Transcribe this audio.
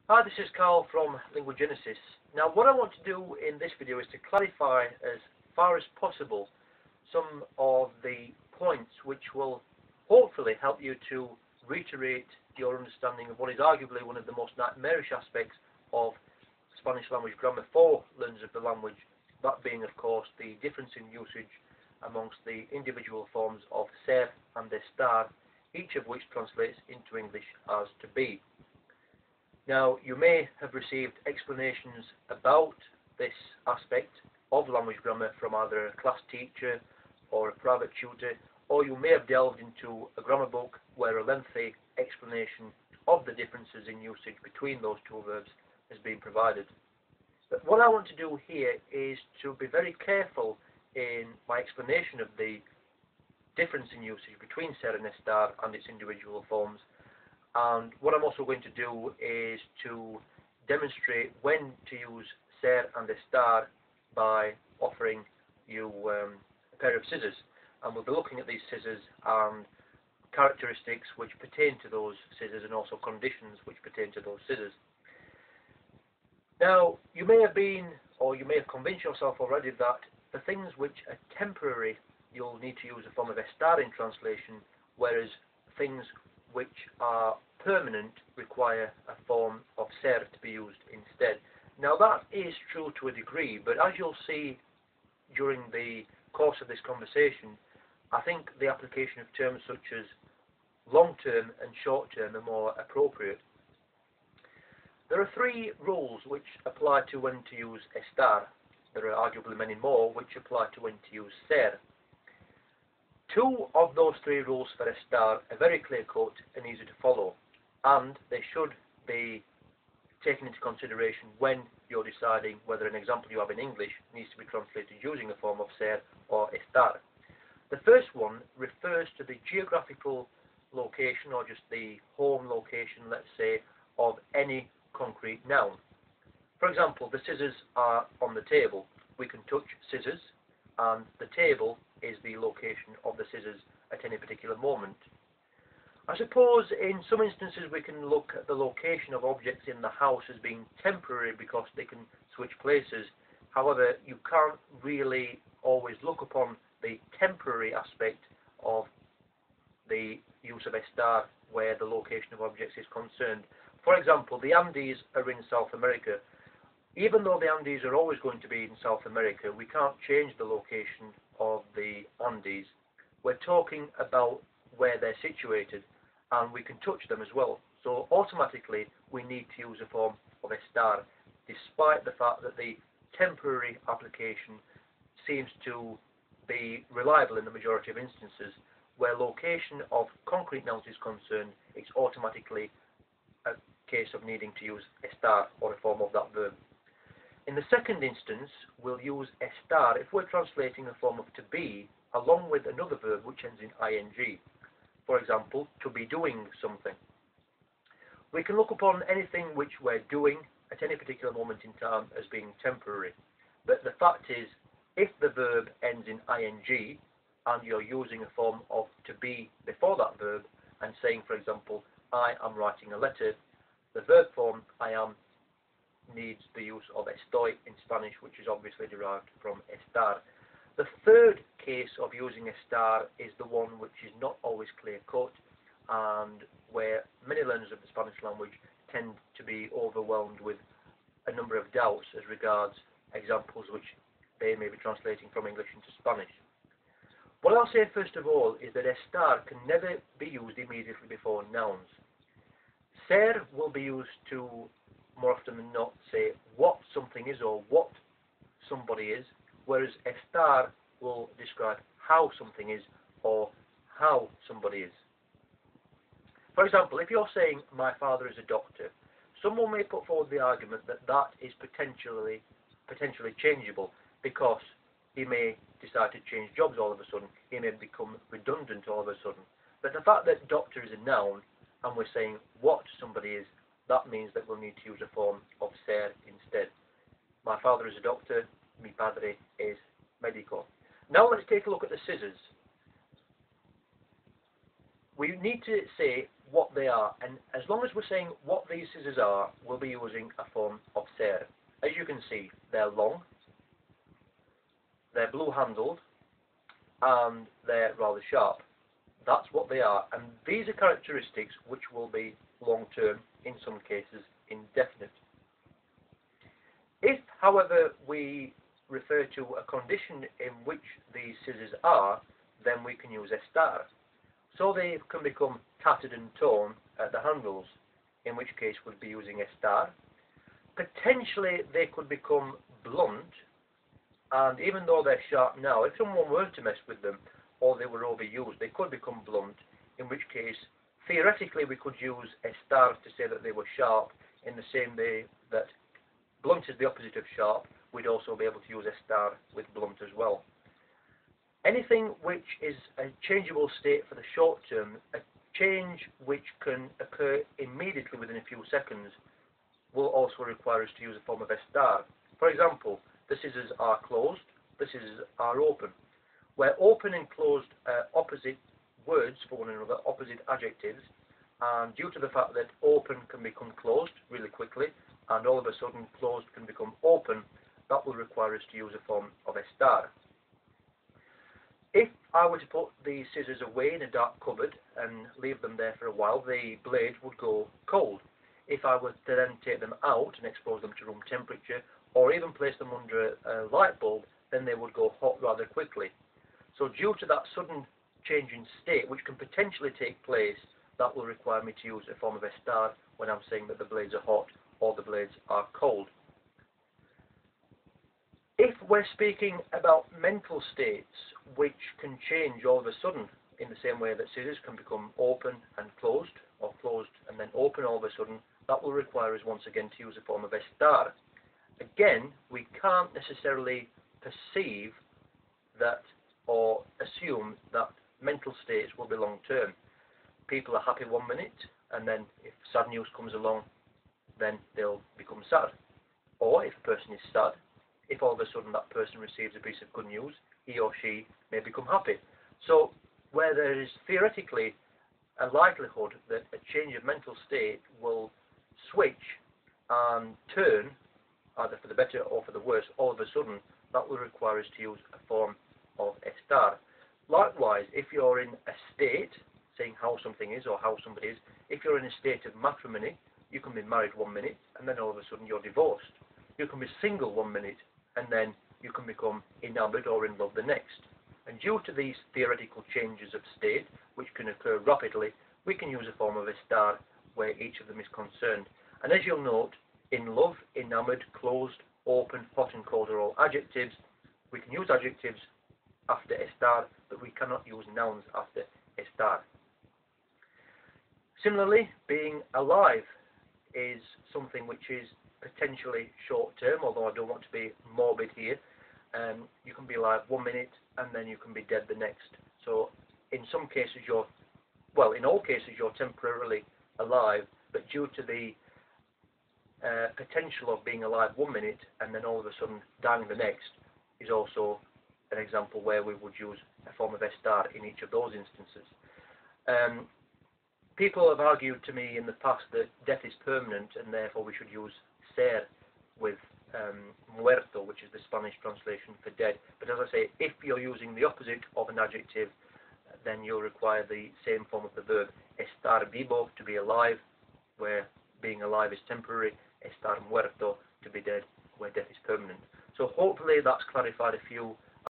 Hi, this is Carl from Linguagenesis. Now, what I want to do in this video is to clarify as far as possible some of the points which will hopefully help you to reiterate your understanding of what is arguably one of the most nightmarish aspects of Spanish language grammar for learners of the language, that being, of course, the difference in usage amongst the individual forms of ser and estar, each of which translates into English as to be. Now, you may have received explanations about this aspect of language grammar from either a class teacher or a private tutor, or you may have delved into a grammar book where a lengthy explanation of the differences in usage between those two verbs has been provided. But what I want to do here is to be very careful in my explanation of the difference in usage between ser and estar and its individual forms. And what I'm also going to do is to demonstrate when to use ser and estar by offering you a pair of scissors. And we'll be looking at these scissors and characteristics which pertain to those scissors and also conditions which pertain to those scissors. Now, you may have been, or you may have convinced yourself already that for things which are temporary, you'll need to use a form of estar in translation, whereas things which are permanent require a form of ser to be used instead. Now that is true to a degree, but as you'll see during the course of this conversation, I think the application of terms such as long-term and short-term are more appropriate. There are three rules which apply to when to use estar. There are arguably many more which apply to when to use ser. Two of those three rules for estar are very clear-cut and easy to follow, and they should be taken into consideration when you're deciding whether an example you have in English needs to be translated using a form of ser or estar. The first one refers to the geographical location, or just the home location, let's say, of any concrete noun. For example, the scissors are on the table. We can touch scissors, and the table is the location of the scissors at any particular moment. I suppose in some instances we can look at the location of objects in the house as being temporary because they can switch places. However, you can't really always look upon the temporary aspect of the use of estar where the location of objects is concerned. For example, the Andes are in South America. Even though the Andes are always going to be in South America, we can't change the location of the Andes. We're talking about where they're situated, and we can touch them as well. So automatically we need to use a form of estar, despite the fact that the temporary application seems to be reliable in the majority of instances. Where location of concrete nouns is concerned, it's automatically a case of needing to use estar or a form of that verb. In the second instance, we'll use estar if we're translating a form of to be along with another verb which ends in ing. For example, to be doing something. We can look upon anything which we're doing at any particular moment in time as being temporary. But the fact is, if the verb ends in ing and you're using a form of to be before that verb and saying, for example, I am writing a letter, the verb form I am needs the use of estoy in Spanish, which is obviously derived from estar. The third case of using estar is the one which is not always clear-cut and where many learners of the Spanish language tend to be overwhelmed with a number of doubts as regards examples which they may be translating from English into Spanish. What I'll say first of all is that estar can never be used immediately before nouns. Ser will be used to more often than not say what something is or what somebody is, whereas estar will describe how something is or how somebody is. For example, if you're saying my father is a doctor, someone may put forward the argument that that is potentially changeable because he may decide to change jobs all of a sudden, he may become redundant all of a sudden. But the fact that doctor is a noun and we're saying what somebody is, that means that we'll need to use a form of ser instead. My father is a doctor, mi padre es médico. Now let's take a look at the scissors. We need to say what they are, and as long as we're saying what these scissors are, we'll be using a form of ser. As you can see, they're long, they're blue handled, and they're rather sharp. That's what they are, and these are characteristics which will be long term, in some cases indefinite. If, however, we refer to a condition in which these scissors are, then we can use estar. So they can become tattered and torn at the handles, in which case we'd be using estar. Potentially they could become blunt, and even though they're sharp now, if someone were to mess with them or they were overused, they could become blunt, in which case theoretically we could use estar to say that they were sharp, in the same way that blunt is the opposite of sharp. We'd also be able to use estar with blunt as well. Anything which is a changeable state for the short term, a change which can occur immediately within a few seconds, will also require us to use a form of estar. For example, the scissors are closed, the scissors are open. Where open and closed are opposite words for one another, opposite adjectives, and due to the fact that open can become closed really quickly, and all of a sudden closed can become open, that will require us to use a form of estar. If I were to put the scissors away in a dark cupboard and leave them there for a while, the blade would go cold. If I were to then take them out and expose them to room temperature, or even place them under a light bulb, then they would go hot rather quickly. So due to that sudden change in state, which can potentially take place, that will require me to use a form of estar when I'm saying that the blades are hot or the blades are cold. If we're speaking about mental states which can change all of a sudden, in the same way that scissors can become open and closed, or closed and then open all of a sudden, that will require us once again to use a form of estar. Again, we can't necessarily perceive that or assume that mental states will be long term. People are happy 1 minute, and then if sad news comes along, then they'll become sad. Or if a person is sad, if all of a sudden that person receives a piece of good news, he or she may become happy. So where there is theoretically a likelihood that a change of mental state will switch and turn, either for the better or for the worse, all of a sudden, that will require us to use a form of estar. Likewise, if you're in a state, saying how something is or how somebody is, if you're in a state of matrimony, you can be married 1 minute and then all of a sudden you're divorced. You can be single 1 minute and then you can become enamored or in love the next. And due to these theoretical changes of state, which can occur rapidly, we can use a form of estar where each of them is concerned. And as you'll note, in love, enamored, closed, open, hot and cold are all adjectives. We can use adjectives after estar, but we cannot use nouns after estar. Similarly, being alive is something which is potentially short term, although I don't want to be morbid here. You can be alive 1 minute and then you can be dead the next. So in some cases in all cases you're temporarily alive, but due to the potential of being alive 1 minute and then all of a sudden dying the next is also an example where we would use a form of estar in each of those instances. People have argued to me in the past that death is permanent and therefore we should use ser with muerto, which is the Spanish translation for dead. But as I say, if you're using the opposite of an adjective, then you'll require the same form of the verb estar vivo, to be alive, where being alive is temporary, estar muerto, to be dead, where death is permanent. So hopefully that's clarified a few